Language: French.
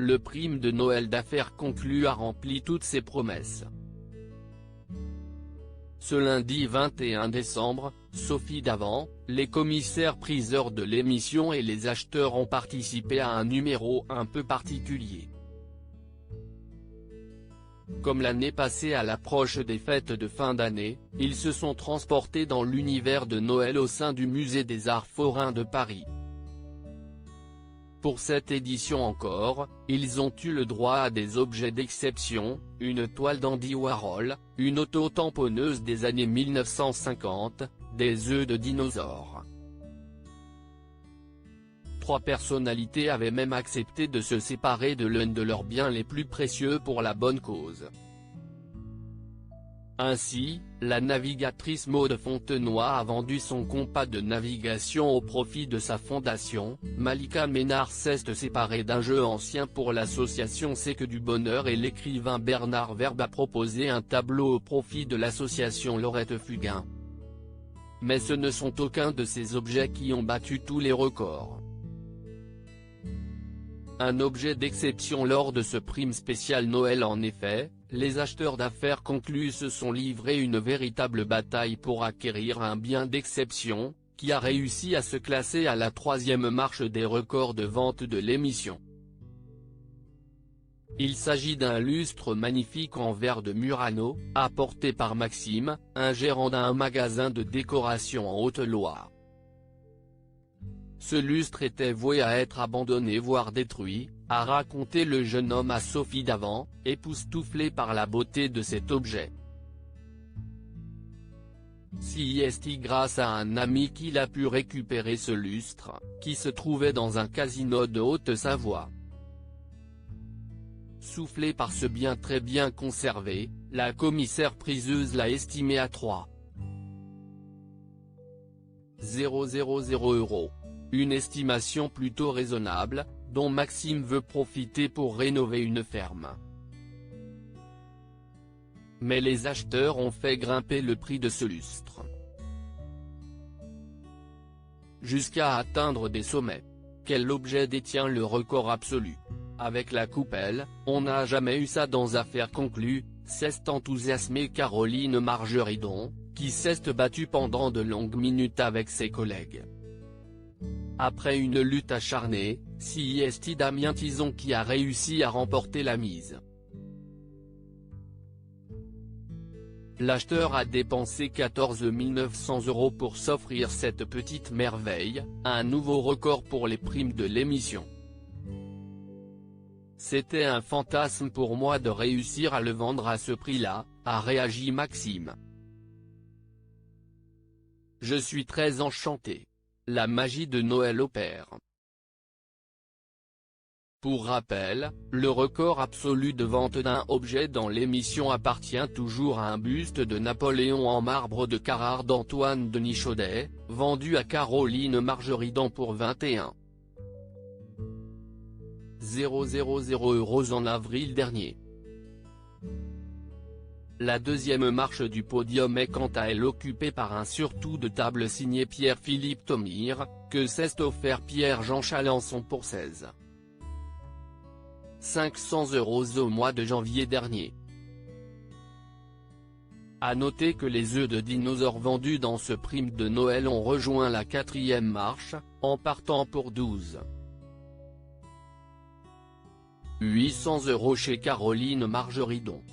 le prime de Noël d'affaires conclu a rempli toutes ses promesses. Ce lundi 21 décembre, Sophie Davant, les commissaires-priseurs de l'émission et les acheteurs ont participé à un numéro un peu particulier. Comme l'année passée à l'approche des fêtes de fin d'année, ils se sont transportés dans l'univers de Noël au sein du Musée des Arts Forains de Paris. Pour cette édition encore, ils ont eu le droit à des objets d'exception, une toile d'Andy Warhol, une auto-tamponneuse des années 1950, des œufs de dinosaures. 3 personnalités avaient même accepté de se séparer de l'un de leurs biens les plus précieux pour la bonne cause. Ainsi, la navigatrice Maude Fontenoy a vendu son compas de navigation au profit de sa fondation. Malika Ménard s'est séparée d'un jeu ancien pour l'association C'est que du bonheur et l'écrivain Bernard Verbe a proposé un tableau au profit de l'association Laurette Fugain. Mais ce ne sont aucun de ces objets qui ont battu tous les records. Un objet d'exception lors de ce prime spécial Noël en effet, les acheteurs d'affaires conclus se sont livrés une véritable bataille pour acquérir un bien d'exception, qui a réussi à se classer à la 3e marche des records de vente de l'émission. Il s'agit d'un lustre magnifique en verre de Murano, apporté par Maxime, un gérant d'un magasin de décoration en Haute-Loire. Ce lustre était voué à être abandonné voire détruit, a raconté le jeune homme à Sophie Davant, époustouflé par la beauté de cet objet. C'est grâce à un ami qu'il a pu récupérer ce lustre, qui se trouvait dans un casino de Haute-Savoie. Soufflé par ce bien très bien conservé, la commissaire-priseuse l'a estimé à 3,000 €. Une estimation plutôt raisonnable, dont Maxime veut profiter pour rénover une ferme. Mais les acheteurs ont fait grimper le prix de ce lustre jusqu'à atteindre des sommets. Quel objet détient le record absolu? Avec la coupelle, on n'a jamais eu ça dans affaires conclues, s'est enthousiasmée Caroline Margeridon, qui s'est battue pendant de longues minutes avec ses collègues. Après une lutte acharnée, c'est Damien Tison qui a réussi à remporter la mise. L'acheteur a dépensé 14 900 € pour s'offrir cette petite merveille, un nouveau record pour les primes de l'émission. C'était un fantasme pour moi de réussir à le vendre à ce prix-là, a réagi Maxime. Je suis très enchanté. La magie de Noël opère. Pour rappel, le record absolu de vente d'un objet dans l'émission appartient toujours à un buste de Napoléon en marbre de Carrare d'Antoine Denis Chaudet, vendu à Caroline Margeridon pour 21,000 € en avril dernier. La 2e marche du podium est quant à elle occupée par un surtout de table signé Pierre-Philippe Thomire, que s'est offert Pierre-Jean Chalençon pour 16,500 € au mois de janvier dernier. À noter que les œufs de dinosaures vendus dans ce prime de Noël ont rejoint la 4e marche, en partant pour 12,800 € chez Caroline Margeridon.